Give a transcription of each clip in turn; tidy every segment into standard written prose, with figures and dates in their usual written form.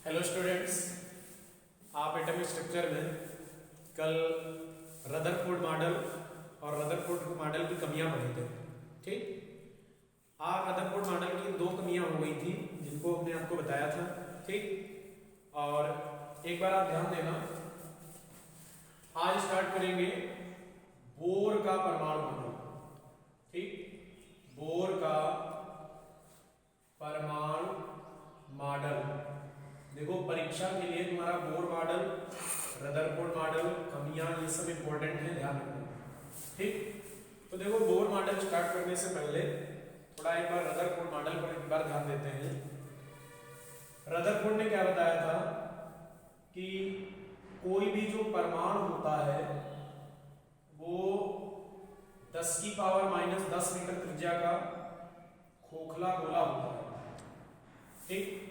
Hello students, आप atomic structure में कल रदरफोर्ड मॉडल और रदरफोर्ड मॉडल की कमियां पढ़ी थे। ठीक, आज रदरफोर्ड मॉडल की दो कमियां हो गई थी जिनको हमने आपको बताया था। ठीक, और एक बार आप ध्यान देना, आज स्टार्ट करेंगे बोर का परमाणु मॉडल। ठीक, बोर का परमाणु मॉडल। देखो, परीक्षा के लिए तुम्हारा बोर मॉडल, रदरफोर्ड मॉडल, कमियां, ये सब इंपॉर्टेंट है, ध्यान रखना। ठीक, तो देखो, बोर मॉडल स्टार्ट करने से पहले थोड़ा एक बार रदरफोर्ड मॉडल पर एक बार ध्यान देते हैं। रदरफोर्ड ने क्या बताया था कि कोई भी जो परमाणु होता है वो 10 की पावर -10 मीटर त्रिज्या का खोखला गोला होता है। ठीक,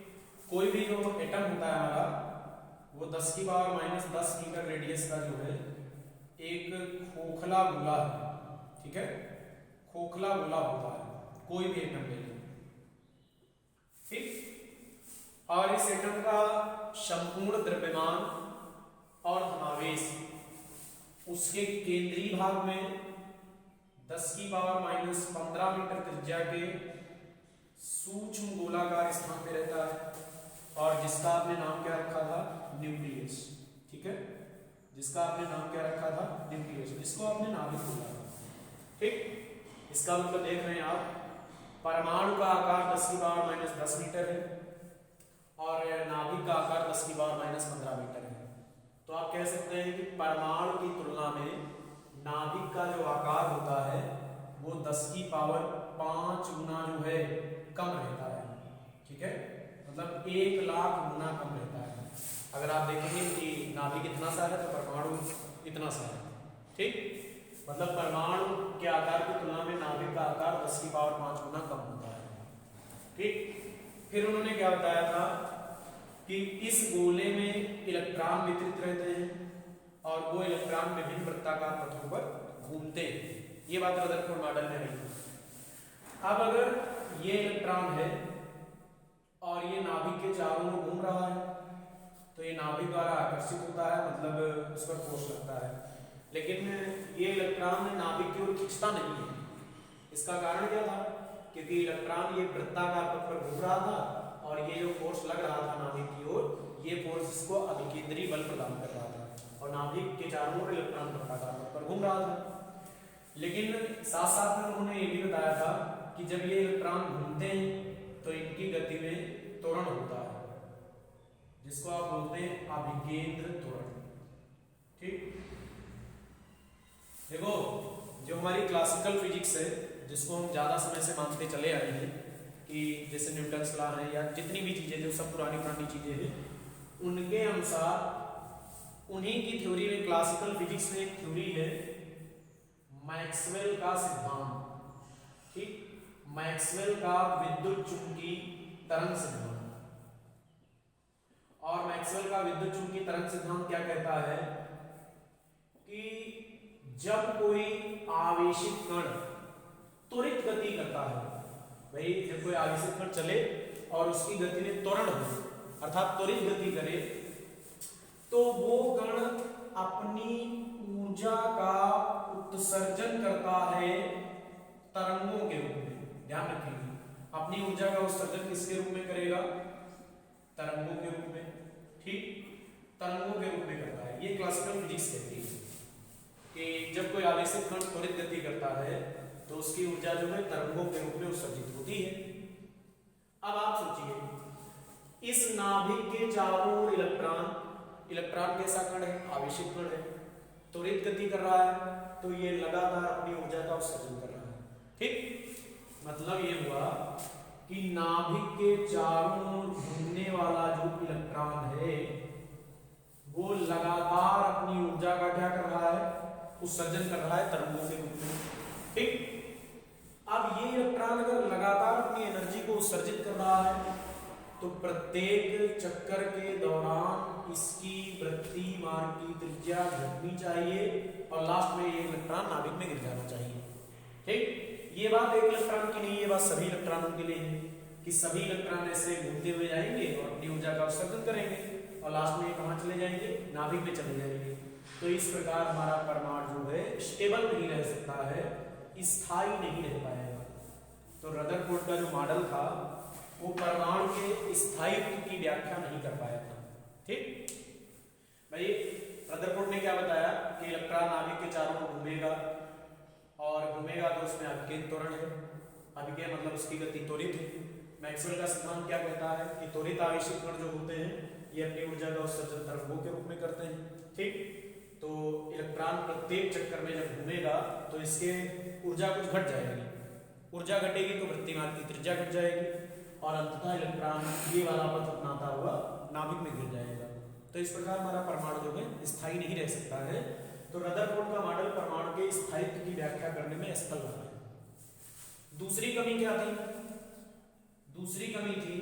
कोई भी जो एटम होता है हमारा वो 10 की पावर -10 मीटर रेडियस का जो है एक खोखला गोला है। ठीक है, खोखला गोला होता है कोई भी एटम ले लो। ठीक, और इस एटम का संपूर्ण द्रव्यमान और धनावेश उसके केंद्रीय भाग में 10 की पावर -15 मीटर त्रिज्या के सूक्ष्म गोलाकार स्थान पे रहता है, और जिसका आपने नाम क्या रखा था? न्यूक्लियस। ठीक है, जिसका आपने नाम क्या रखा था? न्यूक्लियस, जिसको आपने नाभिक बोला था। ठीक, इसका मतलब देख रहे हैं आप, परमाणु का आकार 10 की पावर -10 मीटर है और नाभिक का आकार 10 की पावर -15 मीटर है। तो आप कह सकते हैं कि परमाणु की तुलना में नाभिक का जो आकार होता है वो 10 की पावर 5 गुना जो है कम रहता है। ठीक है, मतलब 1 लाख गुना कम रहता है। अगर आप देखेंगे कि नाभिक इतना सा है तो परमाणु इतना सा है। ठीक, मतलब परमाणु के आकार की तुलना में नाभिक का आकार 10 की पावर 5 गुना कम होता है। ठीक, फिर उन्होंने क्या बताया था कि इस गोले में इलेक्ट्रॉन वितरित रहते हैं और वो इलेक्ट्रॉन विभिन्न वृत्ताकार पथों पर घूमते हैं। ये बात रदरफोर्ड मॉडल में रही। अब अगर ये इलेक्ट्रॉन है और ये नाभिक के चारों ओर घूम रहा है तो ये नाभिक द्वारा आकर्षित होता है, मतलब उस पर फोर्स लगता है, लेकिन ये इलेक्ट्रॉन नाभिक की ओर खींचता नहीं है। इसका कारण क्या था? क्योंकि इलेक्ट्रॉन ये वृत्ताकार पथ पर घूम रहा था और ये जो फोर्स लग रहा था नाभिक की ओर, ये फोर्स इसको अभिकेंद्री बल प्रदान कर रहा था और नाभिक के चारों ओर इलेक्ट्रॉन वृत्ताकार पथ पर घूम रहा था। लेकिन साथ साथ में उन्होंने ये भी बताया था कि जब ये इलेक्ट्रॉन घूमते हैं तो इनकी गति में त्वरण होता है, जिसको आप बोलते हैं अभिकेंद्र त्वरण। ठीक, देखो, जो हमारी क्लासिकल फिजिक्स है, जिसको हम ज्यादा समय से मानते चले आए हैं कि जैसे न्यूटन्स लॉ है या जितनी भी चीजें जो सब पुरानी पुरानी चीजें हैं, उनके अनुसार उन्हीं की थ्योरी में, क्लासिकल फिजिक्स में एक थ्योरी है मैक्सवेल का सिद्धांत। ठीक, मैक्सवेल का विद्युत चुंबकीय तरंग सिद्धांत। और मैक्सवेल का विद्युत चुंबकीय तरंग सिद्धांत क्या कहता है कि जब कोई आवेशित कण त्वरित गति करता है, भाई जब कोई आवेशित कण चले और उसकी गति में त्वरण हो, अर्थात त्वरित गति करे, तो वो कण अपनी ऊर्जा का उत्सर्जन करता है तरंगों के रूप में। ध्यान रखिए, अपनी ऊर्जा का उत्सर्जन किसके रूप में करेगा? तरंगों के रूप में। ठीक, तरंगों के रूप में करता है। ये क्लासिकल फिजिक्स कहती है कि जब कोई आवेशित कण त्वरित गति करता है तो उसकी ऊर्जा जो है तरंगों के रूप में उत्सर्जित होती है। अब आप सोचिए, इस नाभिक के चारों ओर इलेक्ट्रॉन कैसा कण है? आवेशित कण है, त्वरित गति कर रहा है, तो ये लगातार अपनी ऊर्जा का उत्सर्जन कर रहा है। ठीक, मतलब ये हुआ कि नाभिक के चारों ओर घूमने वाला जो इलेक्ट्रॉन है वो लगातार अपनी ऊर्जा का क्या कर रहा है? उत्सर्जन कर रहा है तरंगों के रूप में। ठीक, अब ये इलेक्ट्रॉन अगर लगातार अपनी एनर्जी को उत्सर्जित कर रहा है तो प्रत्येक चक्कर के दौरान इसकी वृत्ति मार्ग की त्रिज्या घटनी चाहिए और लास्ट में ये इलेक्ट्रॉन नाभिक में गिर जाना चाहिए। ठीक, ये बात एक इलेक्ट्रॉन की नहीं, ये बात सभी इलेक्ट्रॉनों के लिए है कि सभी इलेक्ट्रॉन ऐसे घूमते हुए जाएंगे और अपनी ऊर्जा का उत्सर्जन करेंगे और लास्ट में कहाँ चले जाएंगे, नाभिक में चले जाएंगे। तो इस प्रकार हमारा परमाणु जो है स्टेबल नहीं रह सकता है, स्थायी नहीं रह पाएगा। तो रदरफोर्ड का जो मॉडल था वो परमाणु के स्थायित्व की व्याख्या नहीं कर पाया था। ठीक भाई, रदरफोर्ड ने क्या बताया कि इलेक्ट्रॉन नाभिक के चारों ओर घूमेगा और घूमेगा तो उसमें अभिकेंद्र त्वरण है। अभिकेंद्र मतलब उसकी गति त्वरित है। मैक्सवेल का सिद्धांत क्या कहता है कि त्वरित आवेशित कण जो होते हैं ये अपनी ऊर्जा का उत्सर्जन तरंगों के रूप में करते हैं। ठीक, तो इलेक्ट्रॉन प्रत्येक चक्कर में जब घूमेगा तो इसके ऊर्जा कुछ घट जाएगी, ऊर्जा घटेगी तो वृत्तिमान की त्रिज्या घट जाएगी और अंततः इलेक्ट्रॉन ये वाला पथ अपनाता हुआ नाभिक में गिर जाएगा। तो इस प्रकार हमारा परमाणु जो है स्थायी नहीं रह सकता है। तो रदरफोर्ड का मॉडल परमाणु के स्थायित्व की व्याख्या करने में असफल रहा है। दूसरी कमी क्या थी? दूसरी कमी थी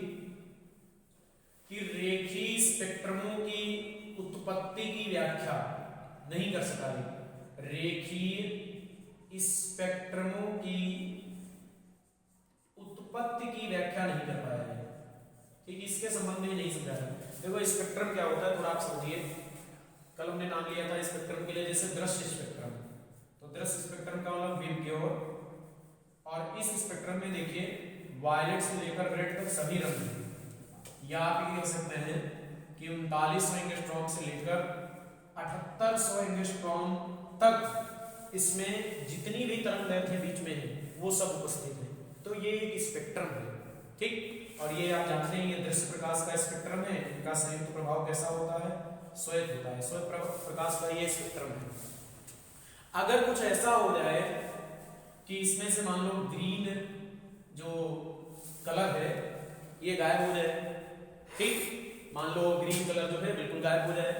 कि रेखीय स्पेक्ट्रमों की उत्पत्ति की व्याख्या नहीं कर सका। रेखीय स्पेक्ट्रमों की उत्पत्ति की व्याख्या नहीं कर पाया है। ठीक, इसके संबंध में नहीं समझाया। देखो स्पेक्ट्रम क्या होता है थोड़ा आप समझिए। कल हमने नाम लिया था स्पेक्ट्रम के लिए जैसे दृश्य स्पेक्ट्रम। तो दृश्य स्पेक्ट्रम का मतलब विबग्योर, और इस स्पेक्ट्रम में देखिए वायलेट से लेकर रेड तक सभी रंग, या आप ये कह सकते हैं कि 3900 एंगस्ट्रॉम से लेकर 7800 एंगस्ट्रॉम तक इसमें जितनी भी तरंगदैर्घ्य बीच में है वो सब उपस्थित है। तो ये एक स्पेक्ट्रम है। ठीक, और ये आप जानते हैं ये दृश्य प्रकाश का स्पेक्ट्रम है। इनका संयुक्त प्रभाव कैसा होता है? श्वेत होता है। श्वेत प्रकाश का ये स्पेक्ट्रम है। अगर कुछ ऐसा हो जाए कि इसमें से मान लो ग्रीन जो कलर है ये गायब हो जाए, ठीक, मान लो ग्रीन कलर जो है बिल्कुल गायब हो जाए,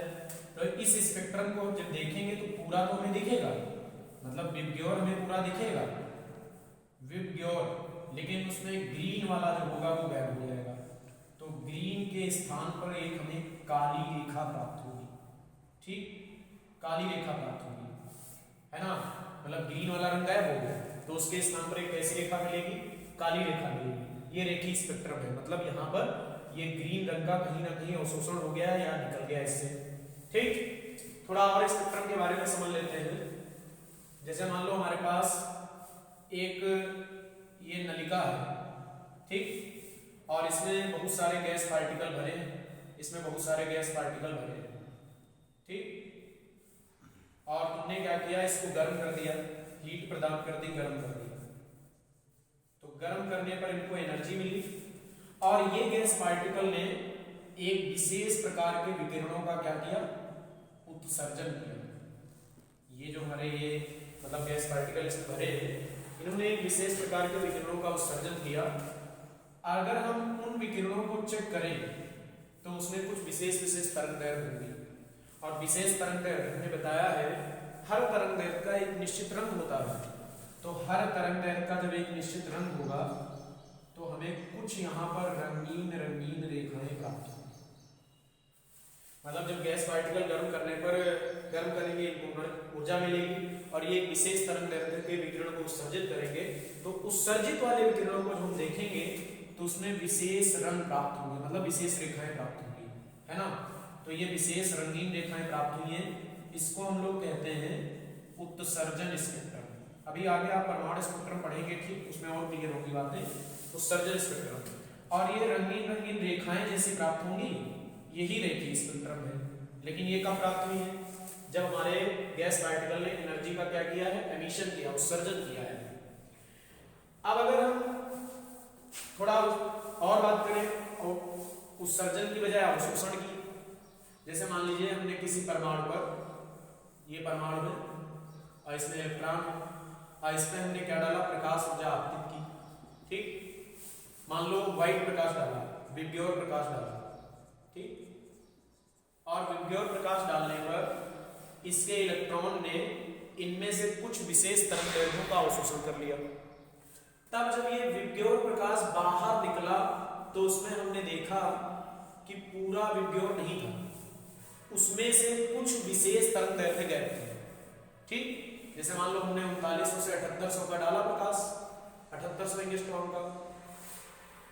तो इस स्पेक्ट्रम को जब देखेंगे तो पूरा तो हमें दिखेगा, मतलब विबग्योर हमें पूरा दिखेगा, विबग्योर, लेकिन उसमें ग्रीन वाला जो होगा वो गायब हो जाएगा। तो ग्रीन के स्थान पर एक हमें काली रेखा प्राप्त होगी। ठीक, काली रेखा प्राप्त होगी, है ना, मतलब ग्रीन वाला रंग गायब हो गया तो उसके स्थान पर एक कैसी रेखा मिलेगी? काली रेखा मिलेगी। ये रेखीय स्पेक्ट्रम है, मतलब यहाँ पर ये ग्रीन रंग का कहीं ना कहीं अवशोषण हो गया या निकल गया इससे। ठीक, थोड़ा और स्पेक्ट्रम के बारे में समझ लेते हैं। जैसे मान लो हमारे पास एक ये नलिका है, ठीक, और इसमें बहुत सारे गैस पार्टिकल भरे हैं, इसमें बहुत सारे गैस पार्टिकल भरे हैं, ठीक, और तुमने क्या किया, इसको गर्म कर दिया, हीट प्रदान कर दी, गर्म कर दिया। तो गर्म करने पर इनको एनर्जी मिली और ये गैस पार्टिकल ने एक विशेष प्रकार के विकिरणों का क्या किया? उत्सर्जन किया। ये जो हमारे ये मतलब गैस पार्टिकल इसमें भरे हैं, इन्होंने एक विशेष प्रकार के विकिरणों का उत्सर्जन किया। अगर हम उन विकिरणों को चेक करें तो उसमें कुछ विशेष तरंगदैर्घ्य होंगे, और विशेष तरंगदैर्घ्य हमने बताया है हर तरंगदैर्घ्य का एक निश्चित रंग होता है। तो हर तरंगदैर्घ्य का जब एक निश्चित रंग होगा तो हमें कुछ यहाँ पर रंगीन रंगीन रेखाएं प्राप्त होंगी। मतलब जब गैस पार्टिकल गर्म करेंगे इनको ऊर्जा मिलेगी और ये एक विशेष तरंगदैर्घ्य के विकिरण को उत्सर्जित करेंगे, तो उत्सर्जित वाले विकिरणों को हम देखेंगे तो उसमें विशेष रंग प्राप्त होंगे, मतलब विशेष रेखाएं प्राप्त होंगी, है ना। तो ये विशेष रंगीन रेखाएं प्राप्त हुई हैं, इसको हम लोग कहते हैं उत्सर्जन स्पेक्ट्रम। अभी आगे आप परमाणु स्पेक्ट्रम पढ़ेंगे, ठीक, उसमें और क्लियर होगी बातें। उत्सर्जन स्पेक्ट्रम, और ये रंगीन रंगीन रेखाएं जैसी प्राप्त होंगी, यही रेखीय स्पेक्ट्रम है। लेकिन ये कब प्राप्त हुई है? जब हमारे गैस पार्टिकल ने एनर्जी का क्या किया है? एमिशन किया, उत्सर्जन किया है। अब अगर हम थोड़ा और बात करें और उत्सर्जन की बजाय अवशोषण की, जैसे मान लीजिए हमने किसी परमाणु पर, ये परमाणु है और इसमें इलेक्ट्रॉन है और इस पर हमने क्या डाला? प्रकाश ऊर्जा आपतित की, ठीक, मान लो व्हाइट प्रकाश डाला, विबग्योर प्रकाश डाला, ठीक, और विबग्योर प्रकाश डालने पर इसके इलेक्ट्रॉन ने इनमें से कुछ विशेष तरंगदैर्घ्यों का अवशोषण कर लिया। तब जब ये विबग्योर प्रकाश बाहर निकला तो उसमें हमने देखा कि पूरा विबग्योर नहीं था, उसमें से कुछ विशेष तरंगदैर्घ्य गए थे, ठीक। जैसे मान लो हमने 3900 से 7800 का डाला प्रकाश, 7800 एंगस्ट्रॉम का,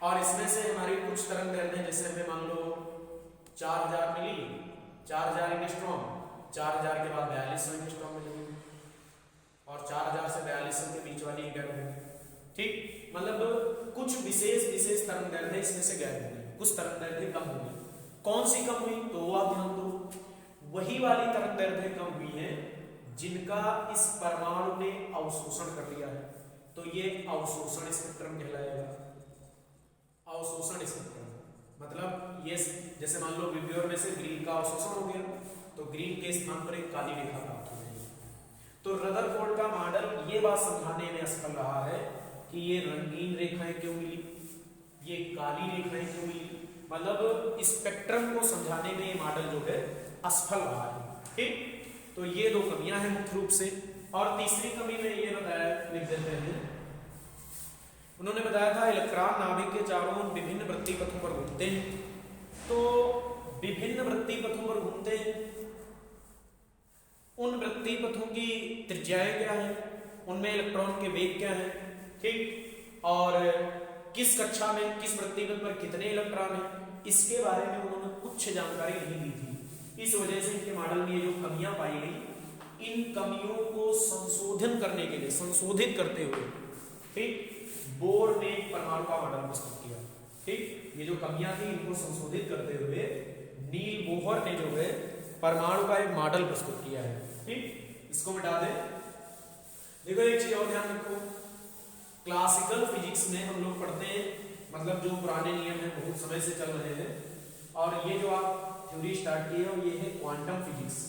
और इसमें से हमारी कुछ तरंग दैर्ध्य, जैसे हमें मान लो 4000 मिली, 4000 एंगस्ट्रॉम, 4000 के बाद 4200 एंगस्ट्रॉम मिलेगी और 4000 से 4200 के बीच वाली गैप होगी। ठीक, मतलब कुछ विशेष तरंग दैर्ध्य इसमें से गैप होगी, कुछ तरंग दैर्ध्य कम होगी। कौन सी कम हुई तो वो आप ध्यान दो, वही वाली तरंग दैर्ध्य कम हुई है जिनका इस परमाणु ने अवशोषण कर लिया है, तो ये अवशोषण स्पेक्ट्रम कहलाएगा। अवशोषण स्पेक्ट्रम मतलब ये, जैसे मान लो विब्योर में से ग्रीन का अवशोषण हो गया तो ग्रीन के स्थान पर एक काली रेखा प्राप्त हो जाएगी। तो रदरफोर्ड का मॉडल ये बात समझाने में असफल रहा है कि ये रंगीन रेखाएं क्यों मिली, ये काली रेखाएं क्यों मिली, मतलब स्पेक्ट्रम को समझाने में ये मॉडल जो है असफल रहा है। ठीक, तो ये दो कमियां हैं मुख्य रूप से। और तीसरी कमी में ये बताया, लिख देते हैं, उन्होंने बताया था इलेक्ट्रॉन नाभिक के चारों ओर विभिन्न वृत्तीय पथों पर घूमते हैं। तो विभिन्न वृत्तीय पथों पर घूमते हैं, उन वृत्तीय पथों की त्रिज्याएं क्या है, उनमें इलेक्ट्रॉन के वेग क्या है, ठीक, और किस कक्षा में किस वृत्तीय पथ पर कितने इलेक्ट्रॉन हैं, इसके बारे में उन्होंने कुछ जानकारी नहीं दी थी। इस वजह से इनके मॉडल में जो कमियां पाई गई, इन कमियों को संशोधन करने के लिए, संशोधित करते हुए, ठीक, बोर ने परमाणु का मॉडल प्रस्तुत किया। ठीक, ये जो कमियां थी इनको संशोधित करते हुए नील बोहर ने जो है परमाणु का एक मॉडल प्रस्तुत किया है। ठीक, इसको मिटा दें। देखो एक चीज और ध्यान रखो, क्लासिकल फिजिक्स में हम लोग पढ़ते हैं, मतलब जो पुराने नियम हैं बहुत समय से चल रहे हैं, और ये जो आप थ्योरी स्टार्ट की है और ये है क्वांटम फिजिक्स।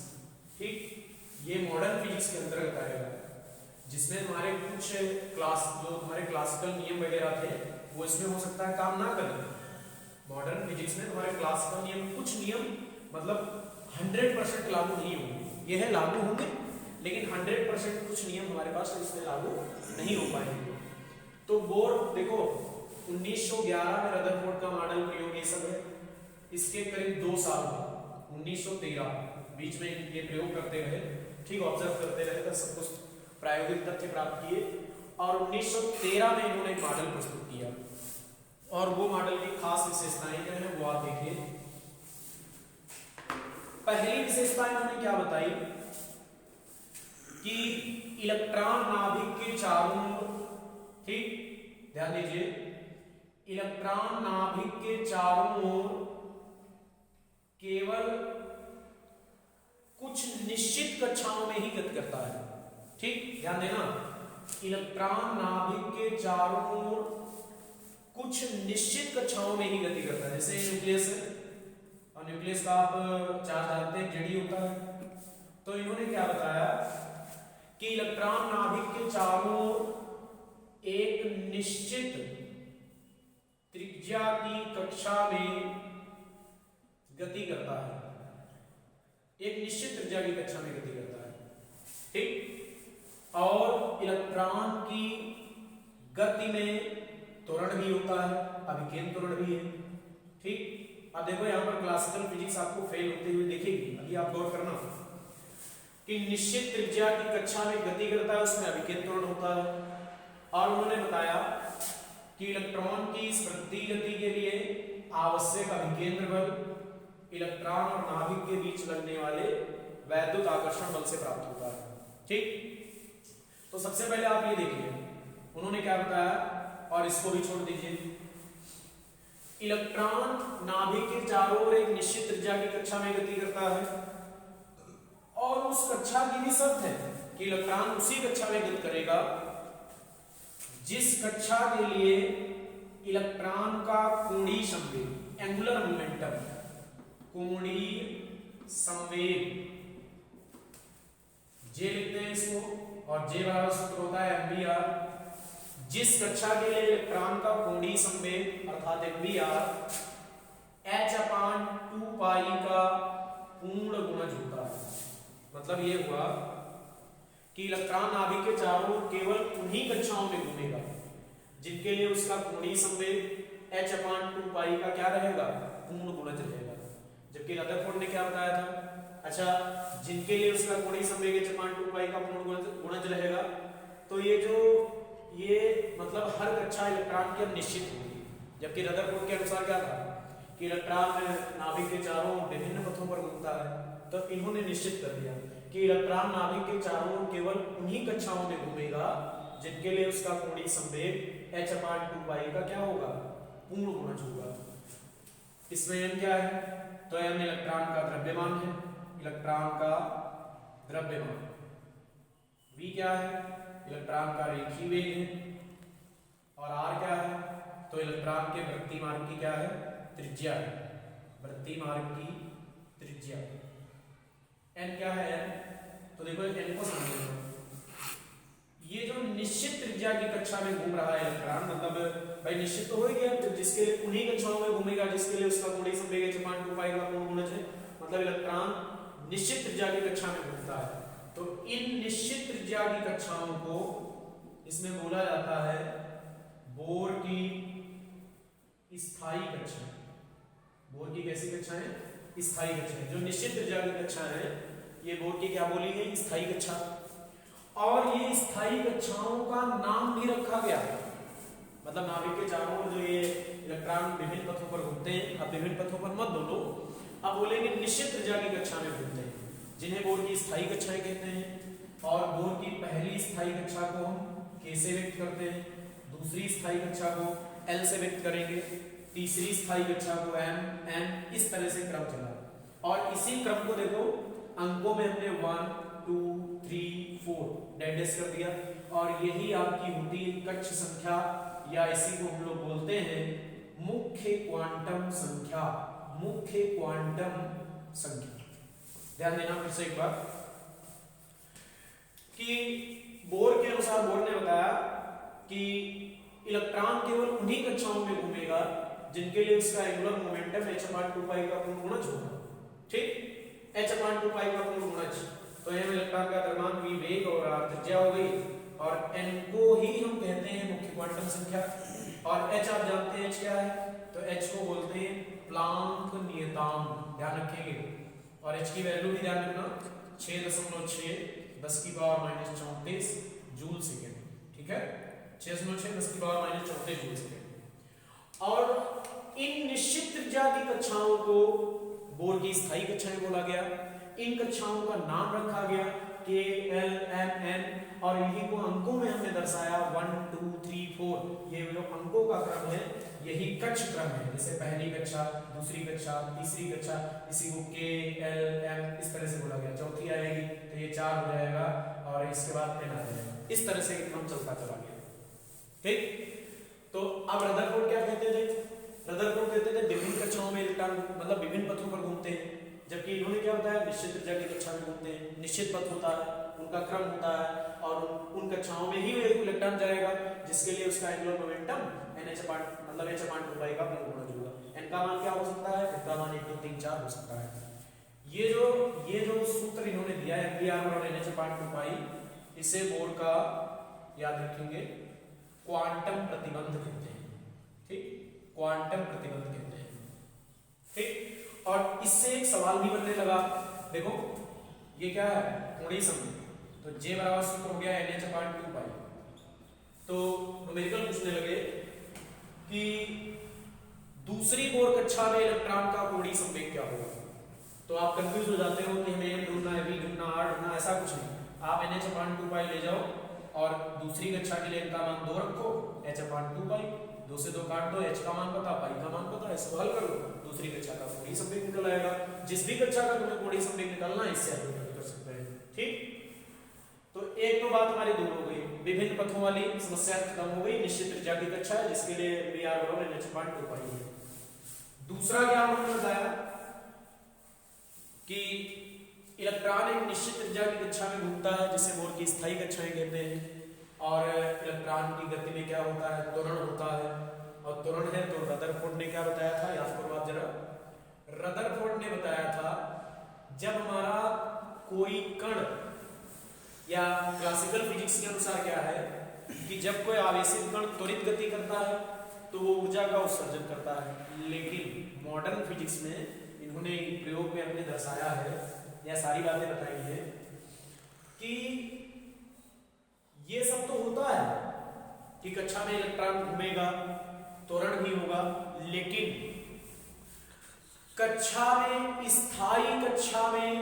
ठीक, ये मॉडर्न फिजिक्स के अंतर्गत आएगा, जिसमें हमारे कुछ जो हमारे क्लासिकल नियम वगैरह थे वो इसमें हो सकता है काम ना करें। मॉडर्न फिजिक्स में हमारे क्लासिकल नियम, कुछ नियम मतलब 100% लागू नहीं होंगे, ये है लागू होंगे लेकिन 100% कुछ नियम हमारे पास इसमें लागू नहीं हो पाएंगे। तो बोर देखो 1911 में रदरफोर्ड का मॉडल प्रयोग ये सब है, इसके करीब 2 साल बाद 1913 बीच में ये प्रयोग करते रहे, ठीक, ऑब्जर्व करते रहे, तो सब कुछ प्रायोगिक तथ्य प्राप्त किए और 1913 में इन्होंने एक मॉडल प्रस्तुत किया। और वो मॉडल की खास विशेषताएं क्या है वो आप देखिए। पहली विशेषता इन्होंने क्या बताई कि इलेक्ट्रॉन नाभिक के चारों ओर, ठीक, ध्यान दीजिए, इलेक्ट्रॉन नाभिक के चारों ओर केवल कुछ निश्चित कक्षाओं में ही गति करता है। ठीक, ध्यान देना, इलेक्ट्रॉन नाभिक के चारों ओर कुछ निश्चित कक्षाओं में ही गति करता है। जैसे न्यूक्लियस है और न्यूक्लियस का आप चार्ज डालते हैं जेडी होता है, तो इन्होंने क्या बताया कि इलेक्ट्रॉन नाभिक के चारों ओर एक निश्चित त्रिज्या की कक्षा में गति करता है, एक निश्चित त्रिज्या की कक्षा में गति करता है। ठीक, और इलेक्ट्रॉन की गति में त्वरण भी होता है, अभिकेंद्र त्वरण भी है। ठीक, अब देखो यहां पर क्लासिकल फिजिक्स आपको फेल होते हुए दिखेगी, अभी आप गौर करना कि निश्चित त्रिज्या की कक्षा में गति करता है, उसमें अभिकेंद्र त्वरण होता है। और उन्होंने बताया कि इलेक्ट्रॉन की इस वृत्तीय गति के लिए आवश्यक अभिकेंद्र बल इलेक्ट्रॉन और नाभिक के बीच लगने वाले वैद्युत आकर्षण बल से प्राप्त होता है। ठीक, तो सबसे पहले आप ये देखिए उन्होंने क्या बताया, और इसको भी छोड़ दीजिए। इलेक्ट्रॉन नाभिक के चारों ओर एक निश्चित त्रिज्या की कक्षा में गति करता है और उस कक्षा की भी शर्त है कि इलेक्ट्रॉन उसी कक्षा में गति करेगा जिस कक्षा के लिए इलेक्ट्रॉन का कोणीय संवेग, एंगुलर मोमेंटम, कोणीय संवेग, जे लिखते हैं इसको, और जे बराबर सूत्र होता है एमवीआर। जिस कक्षा के लिए इलेक्ट्रॉन का कोणीय संवेग अर्थात एमवीआर h/2 पाई का पूर्ण गुणज होता है। मतलब ये हुआ कि इलेक्ट्रॉन नाभिक के चारों ओर केवल उन्हीं कक्षाओं में घूमेगा जिनके लिए उसका कोणीय संवेग h/2 पाई का क्या रहेगा, पूर्ण गुणज रहेगा। जबकि रदरफोर्ड ने क्या बताया था, अच्छा, जिनके लिए उसका कोणीय संवेग h/2 पाई का पूर्ण गुणज रहेगा, तो ये मतलब हर कक्षा इलेक्ट्रॉन की अब निश्चित होगी। जबकि रदरफोर्ड के अनुसार क्या था कि इलेक्ट्रॉन नाभिक के चारों विभिन्न पथों पर घूमता है। तो इन्होंने निश्चित कर दिया कि इलेक्ट्रॉन नाभिक के चारों ओर केवल उन्हीं कक्षाओं में घूमेगा जिनके लिए उसका कोणीय संवेग h/2π का क्या होगा, पूर्ण गुणज होगा। इसमें m क्या है, तो m इलेक्ट्रॉन का द्रव्यमान है, इलेक्ट्रॉन का द्रव्यमान। v क्या है, इलेक्ट्रॉन का रेखीय वेग है। और r क्या है, तो इलेक्ट्रॉन के वृत्तीय मार्ग की क्या है, त्रिज्या है, वृत्तीय मार्ग की त्रिज्या। n क्या है, n, तो देखो n को समझो, ये जो निश्चित त्रिज्या की कक्षा में घूम रहा है इलेक्ट्रॉन, मतलब भाई निश्चित तो हो ही गया, जिसके लिए उन्हीं कक्षाओं में घूमेगा जिसके लिए उसका कोणीय संवेग h/2π का पूर्ण गुणज है, मतलब इलेक्ट्रॉन निश्चित त्रिज्या की कक्षा में घूमता है। तो इन निश्चित त्रिज्या की कक्षाओं को इसमें बोला जाता है बोर की स्थायी कक्षा। बोर की कैसी कक्षाएं, स्थायी कक्षाएं। जो निश्चित त्रिज्या की कक्षा है ये बोर की क्या बोली गई, स्थायी कक्षा। और ये स्थायी कक्षाओं का नाम भी रखा गया, मतलब नाभिक के चारों ओर जो ये इलेक्ट्रॉन विभिन्न पथों पर घूमते हैं, अब विभिन्न पथों पर मत बोलो, अब बोलेंगे निश्चित त्रिज्या की कक्षा में घूमते हैं, जिन्हें बोर की स्थायी कक्षाएं कहते हैं। और बोर की पहली स्थायी कक्षा को हम K से व्यक्त करते हैं, दूसरी स्थायी कक्षा को L से व्यक्त करेंगे, तीसरी स्थायी कक्षा को M, N, इस तरह से क्रम चला। और इसी क्रम को देखो अंकों में हमने 1 2 3 4 डेडेस कर दिया, और यही आपकी होती है कक्ष संख्या, या इसी को हम लोग बोलते हैं मुख्य क्वांटम संख्या, मुख्य क्वांटम संख्या। ध्यान देना फिर से एक बार कि बोर के अनुसार बोर ने बताया कि इलेक्ट्रॉन केवल उन्हीं कक्षाओं में घूमेगा जिनके लिए उसका एंगुलर मोमेंटम h/2π का पूर्ण गुणज होगा। ठीक, h/2π का पूर्ण गुणज, तो m इलेक्ट्रॉन का द्रव्यमान, v वेग और r त्रिज्या हो गई, और n को ही हम कहते हैं मुख्य क्वांटम संख्या। और h आप जानते हैं h क्या है, तो h को बोलते हैं प्लांक नियतांक, ध्यान रखेंगे। और h की वैल्यू भी ध्यान रखना 6.6 10⁻⁻34 जूल सेकेंड। ठीक है, 6.6 10⁻⁻34 जूल सेकेंड। और इन निश्चित त्रिज्या की कक्षाओं को बोर की स्थायी कक्षाएं बोला गया। इन कक्षाओं का नाम रखा गया K, L, M, N, और इन्हीं को अंकों में हमने दर्शाया 1 2 3 4। ये जो अंकों का क्रम है यही कक्ष क्रम है, जैसे पहली कक्षा, दूसरी कक्षा, तीसरी कक्षा, इसी को K, L, M इस तरह से बोला गया। चौथी आएगी तो ये 4 हो जाएगा, और इसके बाद N आ जाएगा। इस तरह से क्रम चलता चला गया। ठीक, तो अब रदरफोर्ड क्या कहते थे, रदरफोर्ड कहते थे विभिन्न कक्षाओं में इलेक्ट्रॉन मतलब विभिन्न पथों पर घूमते हैं, जबकि इन्होंने क्या बताया निश्चित त्रिज्या की कक्षा में घूमते हैं, निश्चित पथ होता है, उनका क्रम होता है, और उन कक्षाओं में ही इलेक्ट्रॉन जाएगा जिसके लिए उसका एंगुलर मोमेंटम मतलब h/2π का पूर्ण गुणज होगा। n का मान क्या हो सकता है, n का मान 1 2 3 4 हो सकता है। ये जो सूत्र इन्होंने दिया है mvr और h/2π, इसे बोर का याद रखेंगे क्वांटम प्रतिबंध कहते हैं। ठीक, क्वांटम प्रतिबंध कहते हैं। ठीक, और इससे एक सवाल भी बनने लगा, देखो ये क्या है, कोणीय संवेग, तो J बराबर सूत्र हो गया NH/2π। तो न्यूमेरिकल पूछने लगे कि दूसरी बोर कक्षा में इलेक्ट्रॉन का कोणीय संवेग क्या होगा। तो आप कंफ्यूज हो जाते हो कि हमें m ढूंढना है, v ढूंढना, r ढूंढना, ऐसा कुछ नहीं। आप NH/2π ले जाओ और दूसरी कक्षा के लिए इनका मान 2 रखो, h/2π, 2 से 2 काट दो, h का मान पता, पाई का मान पता, इसको हल कर लो, दूसरी कक्षा का कोणीय संवेग निकल आएगा। जिस भी कक्षा का तुम्हें कोणीय संवेग निकालना है इससे आप कर सकते हैं। ठीक, तो एक तो बात हमारी दूर हो गई, विभिन्न पथों वाली समस्या खत्म हो गई, निश्चित त्रिज्या की कक्षा है जिसके लिए mvr बराबर NH/2π है। दूसरा क्या हमने बताया कि इलेक्ट्रॉन एक निश्चित त्रिज्या की कक्षा में घूमता है जिसे बोर की स्थायी कक्षाएं कहते हैं, और इलेक्ट्रॉन की गति में क्या होता है, त्वरण होता है, और त्वरण है तो रदरफोर्ड ने क्या बताया था, याद करो आप जरा। रदरफोर्ड ने बताया था जब हमारा कोई कण, या क्लासिकल फिजिक्स के अनुसार क्या है कि जब कोई आवेशित कण त्वरित गति करता है तो वो ऊर्जा का उत्सर्जन करता है, लेकिन मॉडर्न फिजिक्स में इन्होंने प्रयोग में हमने दर्शाया है या सारी बातें बताई है कि ये सब तो होता है कि कक्षा में इलेक्ट्रॉन घूमेगा, त्वरण भी होगा, लेकिन कक्षा में, स्थायी कक्षा में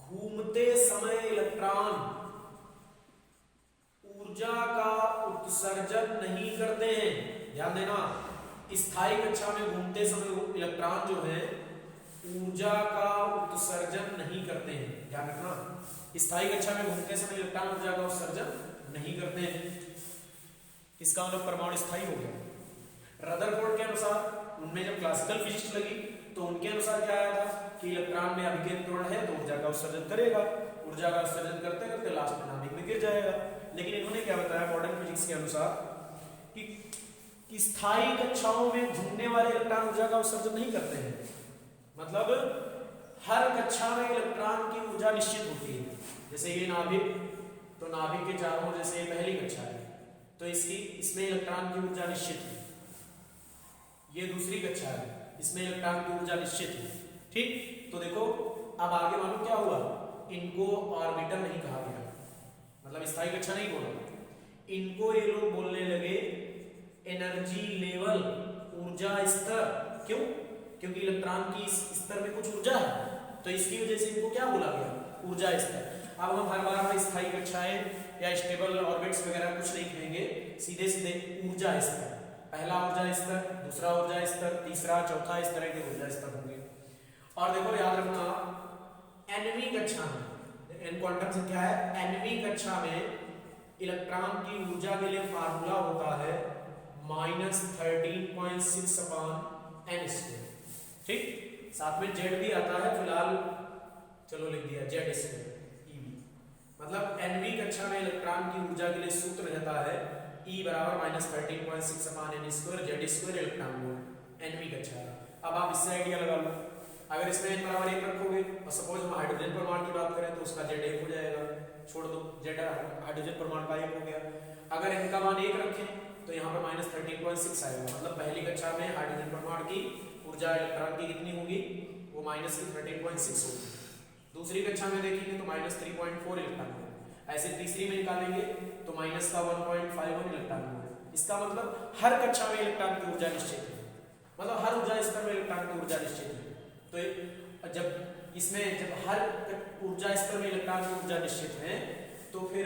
घूमते समय इलेक्ट्रॉन ऊर्जा का उत्सर्जन नहीं करते हैं। ध्यान देना, स्थायी कक्षा में घूमते समय इलेक्ट्रॉन जो है ऊर्जा का उत्सर्जन नहीं करते हैं। ध्यान रखना, स्थायी कक्षा में घूमते समय इलेक्ट्रॉन ऊर्जा का उत्सर्जन नहीं करते हैं। इसका मतलब परमाणु स्थायी हो गया। रदरफोर्ड के अनुसार, उनमें जब क्लासिकल फिजिक्स लगी तो उनके अनुसार क्या आया था कि इलेक्ट्रॉन में अभिकेंद्र त्वरण है तो ऊर्जा का उत्सर्जन करेगा, ऊर्जा का उत्सर्जन करते करते लास्ट में नाभिक में गिर जाएगा। लेकिन इन्होंने क्या बताया मॉडर्न फिजिक्स के अनुसार कि स्थायी कक्षाओं में घूमने वाले इलेक्ट्रॉन ऊर्जा का उत्सर्जन नहीं करते हैं। मतलब हर कक्षा में इलेक्ट्रॉन की ऊर्जा निश्चित होती है। जैसे ये नाभिक, तो नाभिक के चारों, जैसे पहली कक्षा है तो इसमें इलेक्ट्रॉन की ऊर्जा निश्चित है। ये दूसरी कक्षा है, इसमें इलेक्ट्रॉन की ऊर्जा निश्चित है। ठीक, तो देखो अब आगे मालूम क्या हुआ, इनको ऑर्बिटल नहीं कहा गया, मतलब स्थायी कक्षा नहीं बोला, इनको ये लोग बोलने लगे एनर्जी लेवल, ऊर्जा स्तर। क्यों? क्योंकि इलेक्ट्रॉन की इस स्तर में कुछ ऊर्जा है, तो इसकी वजह से इनको क्या बोला गया, ऊर्जा स्तर। अब हम हर बार में स्थायी कक्षाएं या स्टेबल ऑर्बिट्स वगैरह कुछ नहीं कहेंगे, सीधे सीधे ऊर्जा स्तर, पहला ऊर्जा स्तर, दूसरा ऊर्जा स्तर, तीसरा, चौथा, इस तरह के ऊर्जा स्तर होंगे। और देखो याद रखना, nवीं कक्षा में, n क्वांटम संख्या है, nवीं कक्षा में इलेक्ट्रॉन की ऊर्जा के लिए फार्मूला होता है -13.6 अपॉन n स्क्वायर। ठीक, साथ में z भी आता है, फिलहाल चलो लिख दिया z स्क्वायर ev। मतलब nवीं कक्षा में इलेक्ट्रॉन की ऊर्जा के लिए सूत्र रहता है E बराबर -13.6 upon n square z square electron volt, nवीं कक्षा। अब आप इससे आइडिया लगा लो, अगर इसमें n बराबर 1 रखोगे और सपोज हम हाइड्रोजन परमाणु की बात करें तो उसका z 1 हो जाएगा, छोड़ दो, z हाइड्रोजन परमाणु का 1 हो गया। अगर n का मान 1 रखें तो यहाँ पर -13.6 आएगा, मतलब पहली कक्षा में हाइड्रोजन परमाणु की ऊर्जा इलेक्ट्रॉन की कितनी होगी, वो -13.6 होगी। दूसरी कक्षा में देखेंगे तो -3.4 इलेक्ट्रॉन होगा। ऐसे तीसरी में निकालेंगे तो -1.51 इलेक्ट्रॉन होगा। इसका मतलब हर कक्षा में इलेक्ट्रॉन की ऊर्जा निश्चित है, मतलब हर ऊर्जा स्तर में इलेक्ट्रॉन की ऊर्जा निश्चित है। तो जब इसमें जब हर ऊर्जा स्तर में इलेक्ट्रॉन की ऊर्जा निश्चित है तो फिर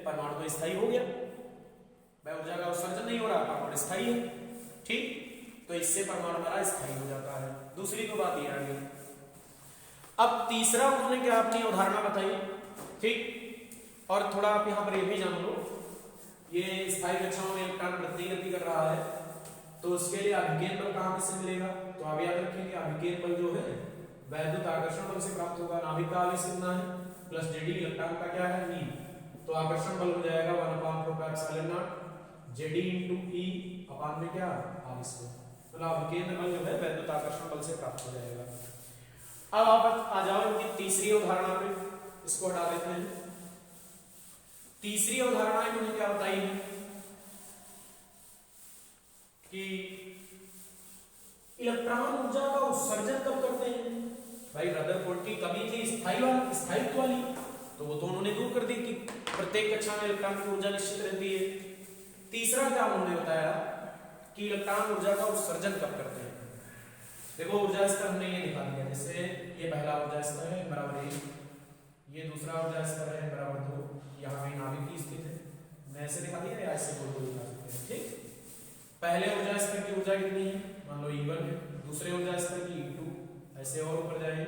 परमाणु तो स्थायी हो गया, वह ऊर्जा का उत्सर्जन नहीं हो रहा, परमाणु स्थायी है। ठीक, तो इससे परमाणु हमारा स्थायी हो जाता है। दूसरी तो बात ये आ गई। अब तीसरा उन्होंने क्या अपनी अवधारणा बताई। ठीक, और थोड़ा आप यहाँ पर ये भी जान लो, ये स्थायी कक्षाओं में इलेक्ट्रॉन वृद्धि गति कर रहा है तो उसके लिए अभिकेंद्र बल कहाँ से मिलेगा, तो आप याद रखेंगे अभिकेंद्र बल जो है वैद्युत आकर्षण बल से प्राप्त होगा। नाभिक का आवेश कितना है प्लस जेडी, इलेक्ट्रॉन का क्या है ई, तो आकर्षण बल हो जाएगा 1/4πε0 जेडी इंटू ई अपान में क्या आवेश, मतलब अभिकेंद्र बल जो है वैद्युत आकर्षण बल से प्राप्त हो जाएगा। अब आप आ जाओ इनकी तीसरी अवधारणा पे, इसको हटा देते हैं। तीसरी अवधारणा इन्होंने क्या बताई है कि इलेक्ट्रॉन ऊर्जा का उत्सर्जन कब करते हैं। भाई रदरफोर्ड की कमी थी स्थायित्व वाली, तो वो तो उन्होंने दूर कर दी कि प्रत्येक कक्षा में इलेक्ट्रॉन की ऊर्जा निश्चित रहती है। तीसरा क्या उन्होंने बताया कि इलेक्ट्रॉन ऊर्जा का उत्सर्जन कब करते हैं। देखो ऊर्जा स्तर हमने ये दिखा दिया, जैसे ये पहला ऊर्जा स्तर है बराबर 1, ये दूसरा ऊर्जा स्तर है बराबर 2, यहाँ पे नाभिक की स्थिति है, मैं ऐसे दिखा दिया या ऐसे बोल दिखा सकते हैं। ठीक, पहले ऊर्जा स्तर की ऊर्जा कितनी है, मान लो E1 है, दूसरे ऊर्जा स्तर की E2, ऐसे और ऊपर जाए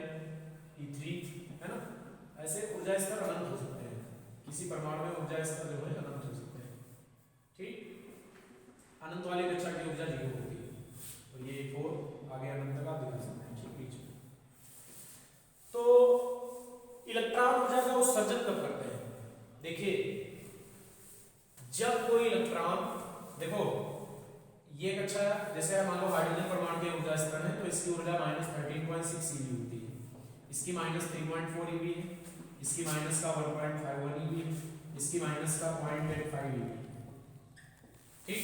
E3 है ना, ऐसे ऊर्जा स्तर अनंत हो सकते हैं, किसी परमाणु में ऊर्जा स्तर जो है अनंत हो सकते हैं। ठीक, अनंत वाली कक्षा की ऊर्जा 0 होगी, तो ये 4 आगे अनंत का दिखा सकते हैं। ठीक, बीच में तो इलेक्ट्रॉन ऊर्जा का उत्सर्जन कब करते हैं। देखिए जब कोई इलेक्ट्रॉन, देखो ये कक्षा जैसे मान लो हाइड्रोजन परमाणु के ऊर्जा स्तर है तो इसकी ऊर्जा -13.6 eV होती है, इसकी -3.4 eV है, इसकी माइनस का 1.51 eV है, इसकी माइनस का 0.85 eV। ठीक,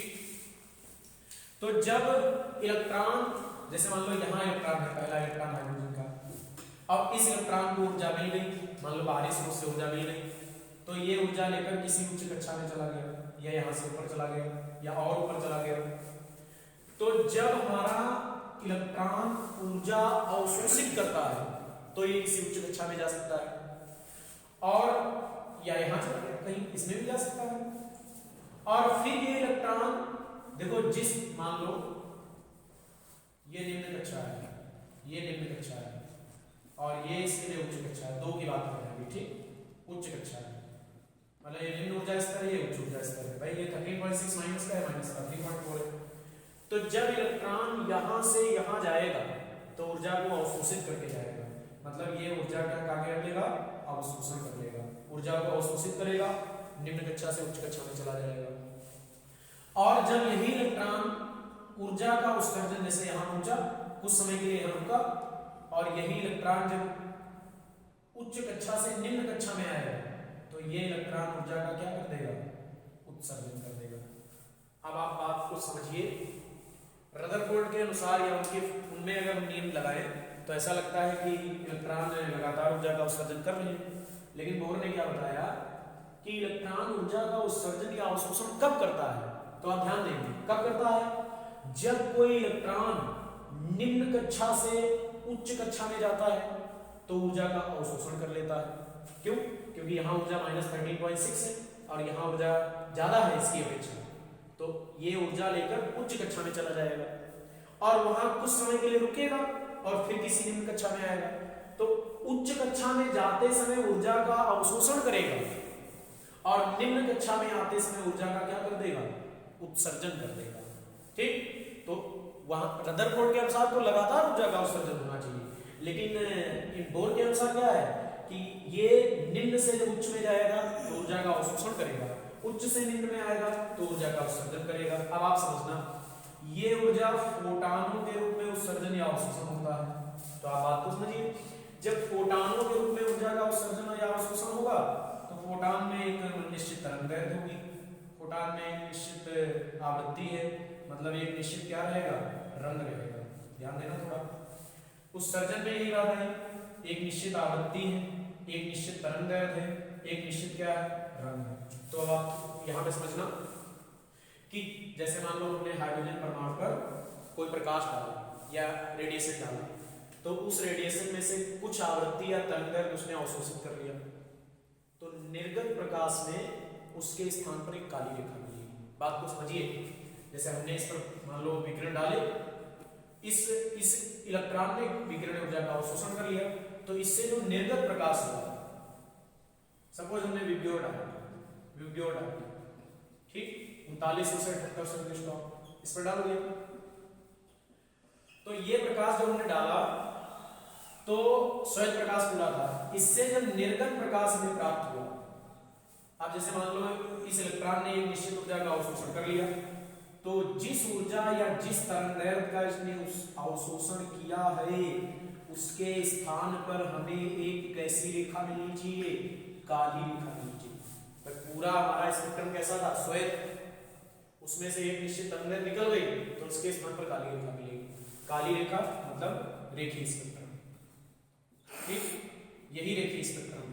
तो जब इलेक्ट्रॉन, जैसे मान लो यहाँ इलेक्ट्रॉन है, पहला इलेक्ट्रॉन हाइड्रोजन का, अब इस इलेक्ट्रॉन को ऊर्जा मिल गई, मान लो बाहरी स्रोत से ऊर्जा मिल गई, तो ये ऊर्जा लेकर किसी उच्च कक्षा में चला गया, या यहाँ से ऊपर चला गया, या और ऊपर चला गया, तो जब हमारा इलेक्ट्रॉन ऊर्जा अवशोषित करता है तो ये किसी उच्च कक्षा में जा सकता है और या यहां चला गया कहीं इसमें भी जा सकता है। और फिर ये इलेक्ट्रॉन देखो जिस मान लो ये निम्न कक्षा है, ये निम्न कक्षा है और ये इसके लिए उच्च कक्षा है, दो की बात कर रहे हैं ठीक, उच्च कक्षा है मतलब ये निम्न ऊर्जा स्तर है, ये उच्च ऊर्जा स्तर है। भाई ये 13.6 माइनस का है, माइनस का 3.4 है। तो जब इलेक्ट्रॉन यहां से यहां जाएगा तो ऊर्जा को अवशोषित करके जाएगा, मतलब ये ऊर्जा क्या कार्य कर लेगा, अवशोषण कर लेगा, ऊर्जा को अवशोषित करेगा, निम्न कक्षा से उच्च कक्षा में चला जाएगा। और जब यही इलेक्ट्रॉन ऊर्जा का उत्सर्जन जैसे यहां पहुंचा कुछ समय के लिए यहां रुका और यही इलेक्ट्रॉन जब उच्च कक्षा से निम्न कक्षा में आएगा तो ये इलेक्ट्रॉन ऊर्जा का क्या कर देगा, उत्सर्जन कर देगा। अब आप बात को समझिए, रदरफोर्ड के अनुसार या उनमें अगर हम नियम लगाएं तो ऐसा लगता है कि इलेक्ट्रॉन लगातार ऊर्जा का उत्सर्जन कर रहे हैं, लेकिन बोर ने क्या बताया कि इलेक्ट्रॉन ऊर्जा का उत्सर्जन या अवशोषण कब करता है। तो आप ध्यान देंगे कब करता है, जब कोई इलेक्ट्रॉन निम्न कक्षा से उच्च कक्षा में जाता है तो ऊर्जा का अवशोषण कर लेता है। क्यों? क्योंकि यहाँ ऊर्जा -13.6 है और यहाँ ऊर्जा ज्यादा है इसकी अपेक्षा, तो ये ऊर्जा लेकर उच्च कक्षा में चला जाएगा और वहां कुछ समय के लिए रुकेगा और फिर किसी निम्न कक्षा में आएगा। तो उच्च कक्षा में जाते समय ऊर्जा का अवशोषण करेगा और निम्न कक्षा में आते समय ऊर्जा का क्या कर देगा, उत्सर्जन कर देगा। ठीक, तो वहां रदरफोर्ड के अनुसार तो लगातार ऊर्जा का उत्सर्जन होना चाहिए, लेकिन इन बोर के अनुसार क्या है कि ये निम्न से जब उच्च में जाएगा तो ऊर्जा का अवशोषण करेगा, उच्च से निम्न में आएगा तो ऊर्जा का उत्सर्जन करेगा। अब आप समझना, ये ऊर्जा फोटानों के रूप में उत्सर्जन या अवशोषण होता है। तो आप बात को समझिए, जब फोटानों के रूप में ऊर्जा का उत्सर्जन या अवशोषण होगा तो फोटान में एक निश्चित तरंगदैर्घ्य होगी, फोटान में एक निश्चित आवृत्ति है, मतलब एक निश्चित क्या रहेगा, रंग रहेगा। ध्यान देना थोड़ा, उत्सर्जन में यही बात है, एक निश्चित आवृत्ति है, एक निश्चित तरंगदैर्घ्य है, एक निश्चित क्या है, रंग है। तो अब आप यहाँ पे समझना कि जैसे मान लो हमने हाइड्रोजन परमाणु पर कोई प्रकाश डाला या रेडिएशन डाला, तो उस रेडिएशन में से कुछ आवृत्ति या तरंगदैर्घ्य उसने अवशोषित कर लिया, तो निर्गत प्रकाश में उसके स्थान पर एक काली रेखा मिलेगी। बात को समझिए, जैसे हमने इस पर मान लो विकिरण डाले, इस इलेक्ट्रॉन ने विकिरण ऊर्जा का अवशोषण कर लिया, तो इससे जो निर्गत प्रकाश हुआ, सपोज हमने विब्योर डाला, ठीक, 39 से 78 इस पर डाल दिया, तो ये प्रकाश जो हमने डाला तो श्वेत प्रकाश पूरा था, इससे जब निर्गत प्रकाश हमें प्राप्त हुआ, अब जैसे मान लो इस इलेक्ट्रॉन ने एक निश्चित ऊर्जा का अवशोषण कर लिया, तो जिस ऊर्जा या जिस तरंगदैर्घ्य का इसने अवशोषण किया है उसके स्थान पर हमें एक कैसी रेखा मिलनी चाहिए, काली रेखा मिलनी चाहिए। तो पूरा हमारा स्पेक्ट्रम कैसा था, श्वेत, उसमें से एक निश्चित तरंगदैर्घ्य निकल गई तो उसके स्थान पर काली रेखा मिलेगी। काली रेखा मतलब रेखीय स्पेक्ट्रम, ठीक, यही रेखीय स्पेक्ट्रम है।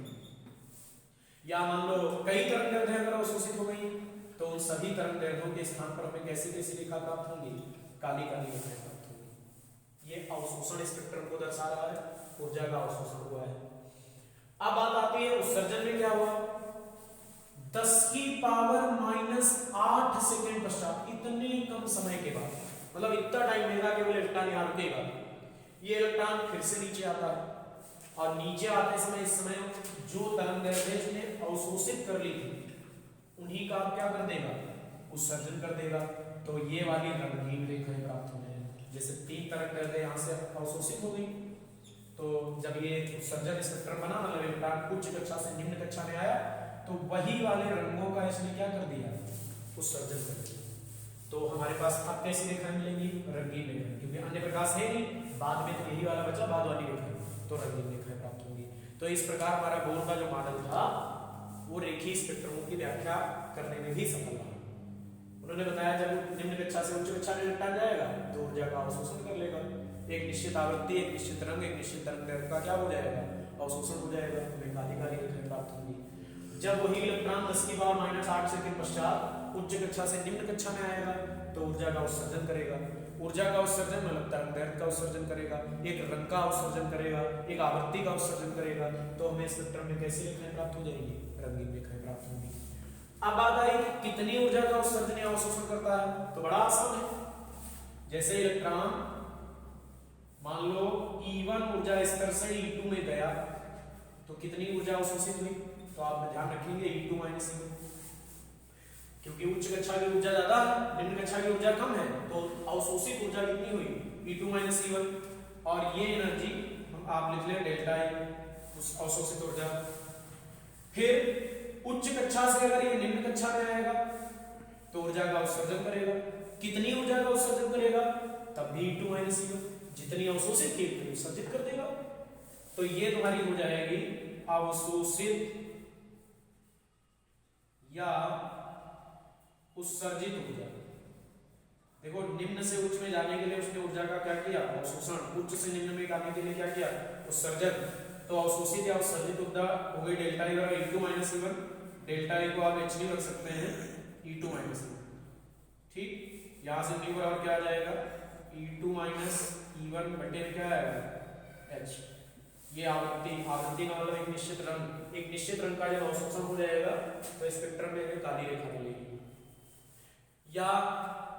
या मान लो कई तरंगदैर्घ्य अगर अवशोषित हो गई तो उन सभी तरंगदैर्घ्यों के स्थान पर हमें कैसी कैसी रेखा प्राप्त होंगी, काली काली रेखाएं प्राप्त होंगी। ये अवशोषण स्पेक्ट्रम को दर्शा रहा है, ऊर्जा का अवशोषण हुआ है। अब बात आती है उत्सर्जन में क्या हुआ, 10 की पावर -8 सेकेंड पश्चात, इतने कम समय के बाद, मतलब इतना टाइम लेगा केवल इलेक्ट्रॉन यहाँ रुकेगा, ये इलेक्ट्रॉन फिर से नीचे आता है और नीचे आते समय इस समय जो तरंगदैर्घ्य इसने अवशोषित कर ली थी उन्हीं का क्या कर देगा, उत्सर्जन कर देगा। तो ये वाली रंगीन रेखाएं प्राप्त होने हैं, जैसे 3 तरंगदैर्घ्य यहाँ से अवशोषित हो गई, तो जब ये उत्सर्जन स्पेक्ट्रम बना, मतलब इलेक्ट्रॉन उच्च कक्षा से निम्न कक्षा में आया, तो वही वाले रंगों का इसने क्या कर दिया, उत्सर्जन कर दिया। तो हमारे पास अब कैसी रेखाएं मिलेंगी, रंगीन रेखाएं, क्योंकि अन्य प्रकाश है नहीं, बाद में तो यही वाला बचा, बाद वाली रेखाएं, तो रंगीन रेखाएं प्राप्त होंगी। तो इस प्रकार हमारा बोर का जो मॉडल था वो रेखीय स्पेक्ट्रमों की व्याख्या करने में भी सफल रहा। उन्होंने बताया जब निम्न कक्षा से उच्च कक्षा में इलेक्ट्रॉन जाएगा तो ऊर्जा का अवशोषण कर लेगा, एक निश्चित आवृत्ति, एक निश्चित रंग, एक निश्चित तरंगदैर्घ्य का क्या हो जाएगा, अवशोषण हो जाएगा, हमें काली काली रेखाएं प्राप्त होंगी। जब वही इलेक्ट्रॉन 10 की पावर -8 सेकंड पश्चात उच्च कक्षा से निम्न कक्षा में आएगा तो ऊर्जा का उत्सर्जन करेगा, ऊर्जा का उत्सर्जन मतलब तरंगदैर्घ्य का उत्सर्जन करेगा, एक रंग का उत्सर्जन करेगा, एक आवृत्ति का उत्सर्जन करेगा, तो हमें स्पेक्ट्रम में कैसी रेखाएं प्राप्त हो जाएंगी? रंगीन रेखाएं प्राप्त होंगी। अब बात आई कि कितनी ऊर्जा का उत्सर्जन या अवशोषण करता है, तो बड़ा आसान है। जैसे इलेक्ट्रॉन मान लो E1 ऊर्जा स्तर से E2 में गया तो कितनी ऊर्जा अवशोषित हुई? तो आप ध्यान रखेंगे E2 माइनस E1, क्योंकि उच्च कक्षा की ऊर्जा ज्यादा है, निम्न कक्षा की ऊर्जा कम है, तो अवशोषित ऊर्जा कितनी हुई? E2 minus E1। और ये एनर्जी आप लिख ले डेल्टा E, उस अवशोषित ऊर्जा। फिर उच्च कक्षा से अगर ये निम्न कक्षा में आएगा तो ऊर्जा का उत्सर्जन करेगा। कितनी ऊर्जा का उत्सर्जन करेगा? तब भी E2 माइनस E1, जितनी अवशोषित की उतनी उत्सर्जित कर देगा। तो ये तुम्हारी हो जाएगी अवशोषित या उत्सर्जित ऊर्जा। देखो निम्न से उच्च में जाने के लिए उसने ऊर्जा का क्या किया? अवशोषण। उच्च से निम्न में जाने के लिए क्या किया? उत्सर्जन। तो अवशोषित या उत्सर्जित ऊर्जा हो गई डेल्टा E बराबर E2 minus E1। Delta E को आप h नहीं रख सकते हैं, E2 माइनस E1। ठीक, यहां से E बराबर क्या आ जाएगा? E2 माइनस E1 बटे क्या आएगा? h। ये आवृत्ति का मतलब एक निश्चित रंग का जब अवशोषण हो जाएगा तो स्पेक्ट्रम में काली रेखा मिलेगी, या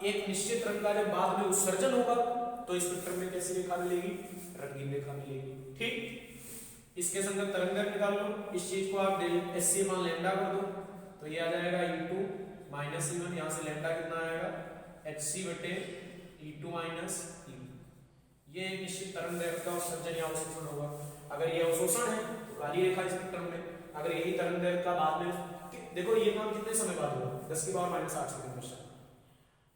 एक निश्चित रंग का जब बाद में उत्सर्जन होगा तो स्पेक्ट्रम में कैसी रेखा मिलेगी? रंगीन रेखा मिलेगी। ठीक, इसके संगत तरंगदैर्घ्य निकाल लो। इस चीज को आप SC मान लैम्डा कर दो तो ये आ जाएगा E2 माइनस E1। यहाँ से लैम्डा कितना आएगा? HC बटे E2 माइनस E1। ये एक निश्चित तरंगदैर्घ्य का उत्सर्जन या अवशोषण होगा। अगर ये अवशोषण है तो काली रेखा स्पेक्ट्रम में, अगर यही तरंगदैर्घ्य का बाद में, देखो ये काम कितने समय बाद हुआ? 10 की पावर माइनस 8 सेकंड पश्चात।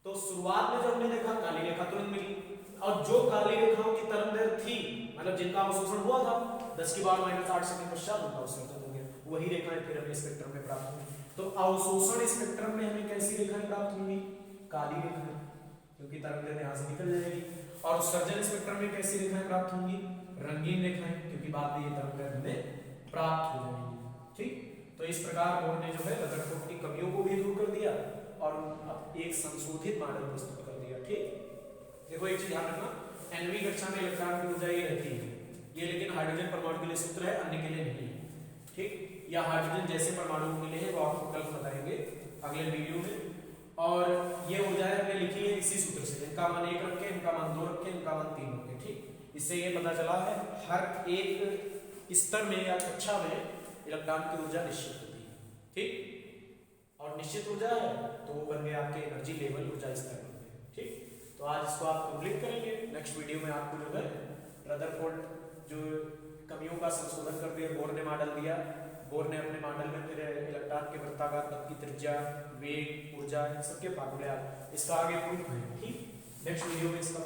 तो शुरुआत में जब हमने देखा काली रेखा तुरंत मिली, और जो काली रेखाओं की तरंगदैर्घ्य थी मतलब जिनका अवशोषण हुआ था 10 की पावर माइनस 8 सेकंड पश्चात उनका उत्सर्जन हो गया, वही रेखाएं फिर हमें स्पेक्ट्रम में प्राप्त होंगी। तो अवशोषण स्पेक्ट्रम में हमें कैसी रेखाएं प्राप्त होंगी? काली रेखाएं, क्योंकि तरंगदैर्घ्य यहां से निकल जाएगी। और उत्सर्जन स्पेक्ट्रम में कैसी रेखाएं प्राप्त होंगी? रंगीन रेखाएं, क्योंकि बाद में ये तरंगदैर्घ्य हमें प्राप्त हो जाएंगी। ठीक, तो इस प्रकार बोर्ड ने जो है रदरफोर्ड की कमियों को भी दूर कर दिया और एक संशोधित मॉडल प्रस्तुत कर दिया। ठीक, देखो एक चीज ध्यान रखना, nवीं कक्षा में इलेक्ट्रॉन की ऊर्जा ये रहती है, ये लेकिन हाइड्रोजन परमाणु के लिए सूत्र है, अन्य के लिए नहीं है। ठीक, या हाइड्रोजन जैसे परमाणु के लिए है वो आपको कल बताएंगे अगले वीडियो में। और ये ऊर्जाएं हमने लिखी है इसी सूत्र से, इनका मान 1 रखें, इनका मान 2 रखें, इनका मान 3 रखें। ठीक, इससे ये पता चला है हर एक स्तर में या कक्षा में इलेक्ट्रॉन की ऊर्जा निश्चित होती है। ठीक, और निश्चित ऊर्जा है तो वो बन गए आपके एनर्जी लेवल, ऊर्जा स्तर बन गए। ठीक, तो आज इसको आप कंप्लीट करेंगे। नेक्स्ट वीडियो में आपको जो है रदरफोर्ड जो कमियों का संशोधन कर दिया, बोर ने मॉडल दिया, बोर ने अपने मॉडल में फिर इलेक्ट्रॉन के वृत्ताकार पथ की त्रिज्या, वेग, ऊर्जा, इन सबके फार्मूले इसका आगे प्रूफ है। ठीक, नेक्स्ट वीडियो में इसका